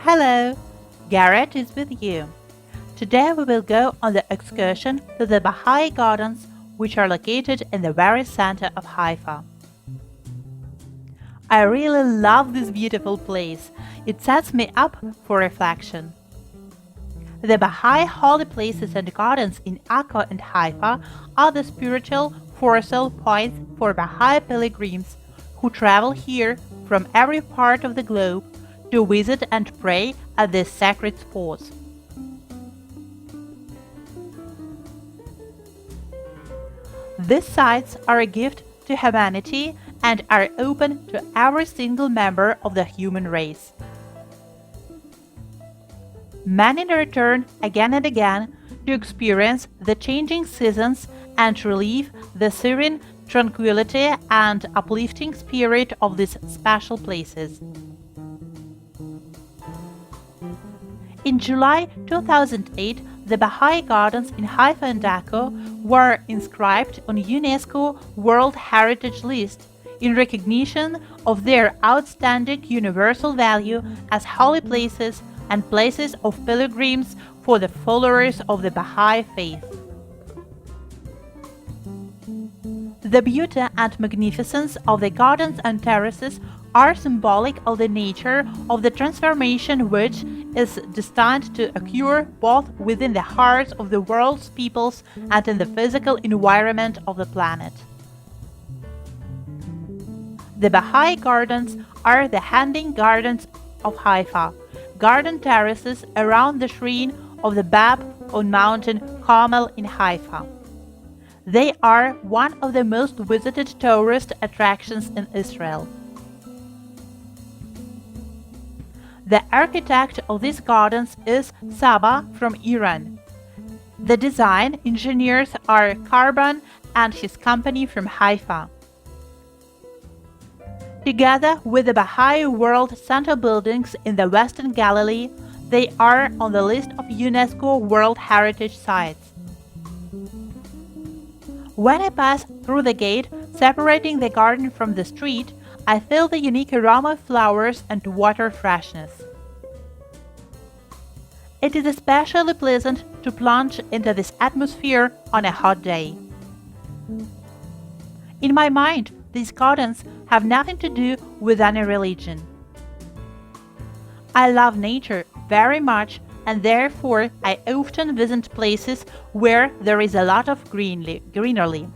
Hello, Garrett is with you. Today we will go on the excursion to the Bahá'í Gardens, which are located in the very center of Haifa. I really love this beautiful place. It sets me up for reflection. The Bahá'í holy places and gardens in Akko and Haifa are the spiritual focal points for Bahá'í pilgrims who travel here from every part of the globe to visit and pray at these sacred spots. These sites are a gift to humanity and are open to every single member of the human race. Many return again and again to experience the changing seasons and relieve the serene tranquility and uplifting spirit of these special places. In July 2008, the Bahá'í Gardens in Haifa and Akko were inscribed on UNESCO World Heritage List in recognition of their outstanding universal value as holy places and places of pilgrims for the followers of the Bahá'í faith. The beauty and magnificence of the gardens and terraces are symbolic of the nature of the transformation which is destined to occur both within the hearts of the world's peoples and in the physical environment of the planet. The Bahá'í Gardens are the hanging gardens of Haifa, garden terraces around the shrine of the Bab on Mountain Carmel in Haifa. They are one of the most visited tourist attractions in Israel. The architect of these gardens is Saba from Iran. The design engineers are Karban and his company from Haifa. Together with the Bahá'í World Center buildings in the Western Galilee, they are on the list of UNESCO World Heritage Sites. When I pass through the gate separating the garden from the street, I feel the unique aroma of flowers and water freshness. It is especially pleasant to plunge into this atmosphere on a hot day. In my mind, these gardens have nothing to do with any religion. I love nature very much, and therefore I often visit places where there is a lot of greenery.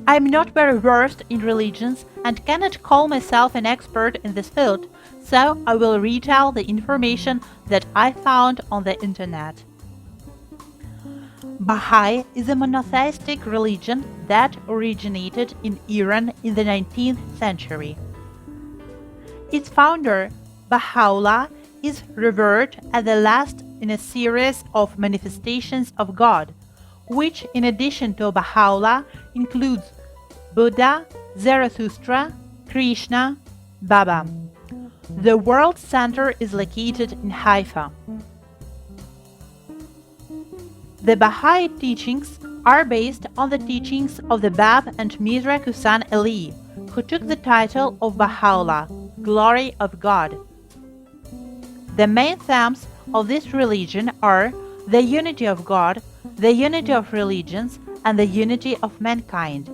I am not very versed in religions and cannot call myself an expert in this field, so I will retell the information that I found on the internet. Bahá'í is a monotheistic religion that originated in Iran in the 19th century. Its founder, Baha'u'llah, is revered as the last in a series of manifestations of God, which, in addition to Baha'u'llah, includes Buddha, Zarathustra, Krishna, Baba. The World Center is located in Haifa. The Bahá'í teachings are based on the teachings of the Bab and Mirza Kusan Ali, who took the title of Baha'u'llah, Glory of God. The main themes of this religion are the unity of God, the unity of religions, and the unity of mankind.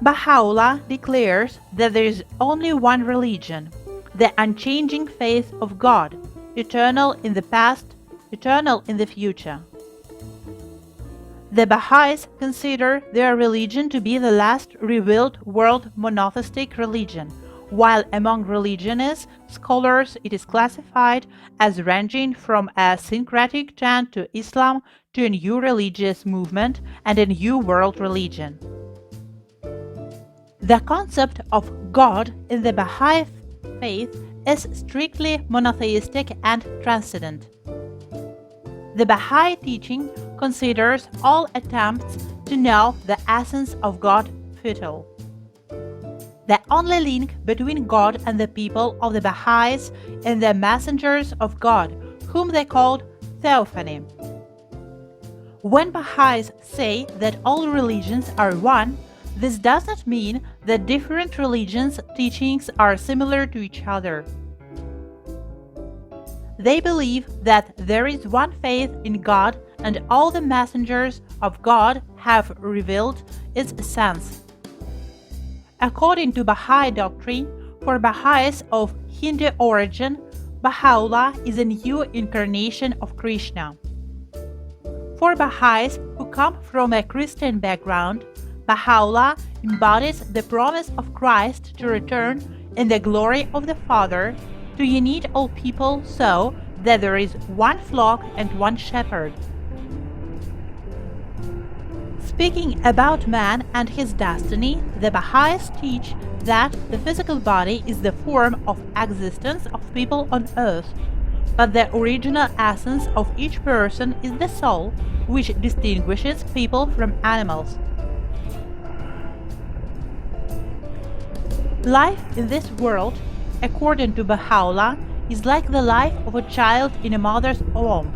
Baha'u'llah declares that there is only one religion, the unchanging faith of God, eternal in the past, eternal in the future. The Baha'is consider their religion to be the last revealed world monotheistic religion, while among religionists scholars it is classified as ranging from a syncretic chant to Islam to a new religious movement and a new world religion. The concept of God in the Bahá'í faith is strictly monotheistic and transcendent. The Bahá'í teaching considers all attempts to know the essence of God futile. The only link between God and the people of the Baha'is is the messengers of God, whom they called theophany. When Baha'is say that all religions are one, This does not mean that different religions' teachings are similar to each other. They believe that there is one faith in God and all the messengers of God have revealed its essence. According to Bahá'í doctrine, for Baha'is of Hindu origin, Baha'u'llah is a new incarnation of Krishna. For Baha'is who come from a Christian background, Baha'u'llah embodies the promise of Christ to return in the glory of the Father to unite all people so that there is one flock and one shepherd. Speaking about man and his destiny, the Baha'is teach that the physical body is the form of existence of people on earth, but the original essence of each person is the soul, which distinguishes people from animals. Life in this world, according to Baha'u'llah, is like the life of a child in a mother's womb.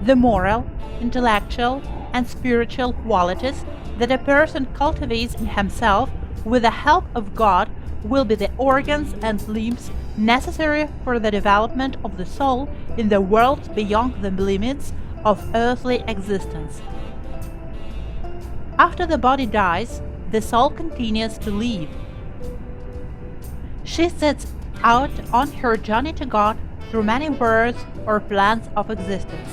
The moral, intellectual, and spiritual qualities that a person cultivates in himself with the help of God will be the organs and limbs necessary for the development of the soul in the world beyond the limits of earthly existence. After the body dies, the soul continues to live. She sets out on her journey to God through many worlds or plans of existence.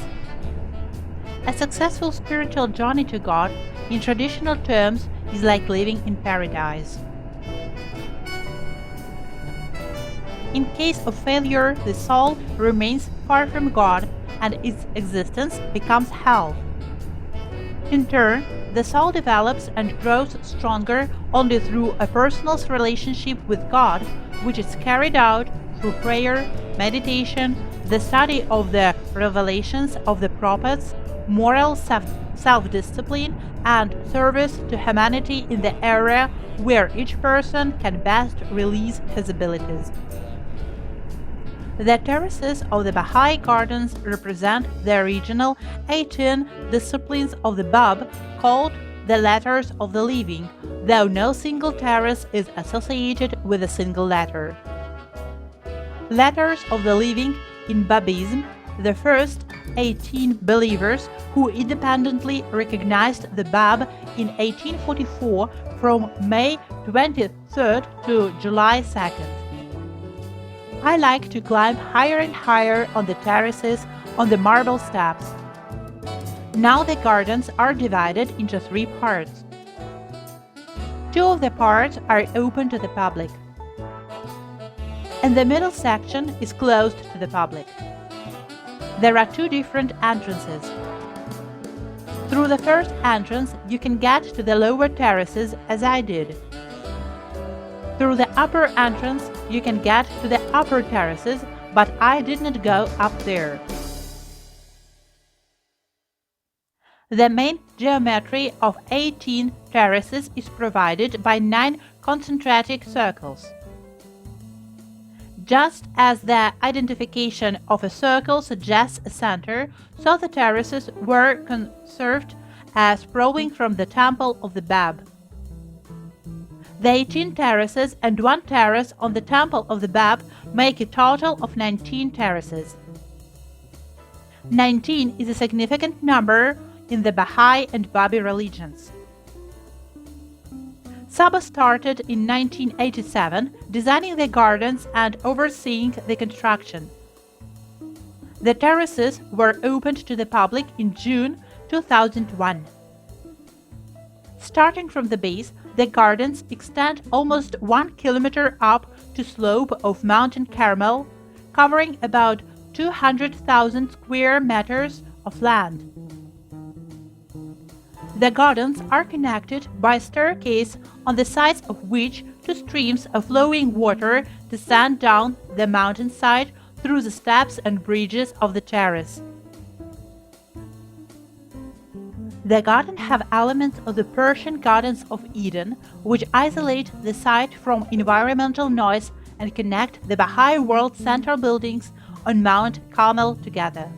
A successful spiritual journey to God, in traditional terms, is like living in paradise. In case of failure, the soul remains far from God and its existence becomes hell. In turn, the soul develops and grows stronger only through a personal relationship with God, which is carried out through prayer, meditation, the study of the revelations of the prophets, moral self-discipline, and service to humanity in the area where each person can best release his abilities. The terraces of the Baha'i gardens represent the original 18 disciplines of the Bab, called the Letters of the Living, though no single terrace is associated with a single letter. Letters of the Living in Babism, the first 18 believers who independently recognized the Bab in 1844 from May 23rd to July 2nd. I like to climb higher and higher on the terraces on the marble steps. Now the gardens are divided into 3 parts. 2 of the parts are open to the public, and the middle section is closed to the public. There are 2 different entrances. Through the first entrance, you can get to the lower terraces as I did. Through the upper entrance, you can get to the upper terraces, but I did not go up there. The main geometry of 18 terraces is provided by 9 concentric circles. Just as the identification of a circle suggests a center, so the terraces were conserved as sprawling from the temple of the Bab. The 18 terraces and 1 terrace on the temple of the Bab make a total of 19 terraces. 19 is a significant number in the Bahá'í and Babi religions. Saba started in 1987, designing the gardens and overseeing the construction. The terraces were opened to the public in June 2001. Starting from the base, the gardens extend almost 1 kilometer up to slope of Mountain Carmel, covering about 200,000 square meters of land. The gardens are connected by a staircase on the sides of which 2 streams of flowing water descend down the mountainside through the steps and bridges of the terrace. The gardens have elements of the Persian Gardens of Eden, which isolate the site from environmental noise and connect the Baha'i World Center buildings on Mount Carmel together.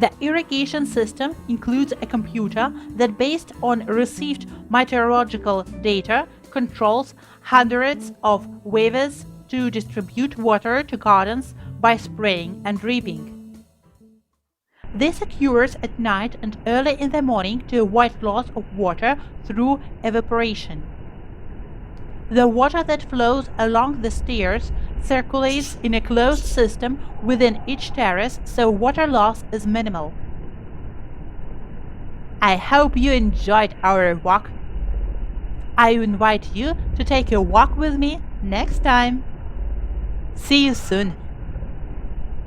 The irrigation system includes a computer that, based on received meteorological data, controls hundreds of waves to distribute water to gardens by spraying and dripping. This occurs at night and early in the morning to avoid loss of water through evaporation. The water that flows along the stairs circulates in a closed system within each terrace, so water loss is minimal. I hope you enjoyed our walk. I invite you to take a walk with me next time. See you soon!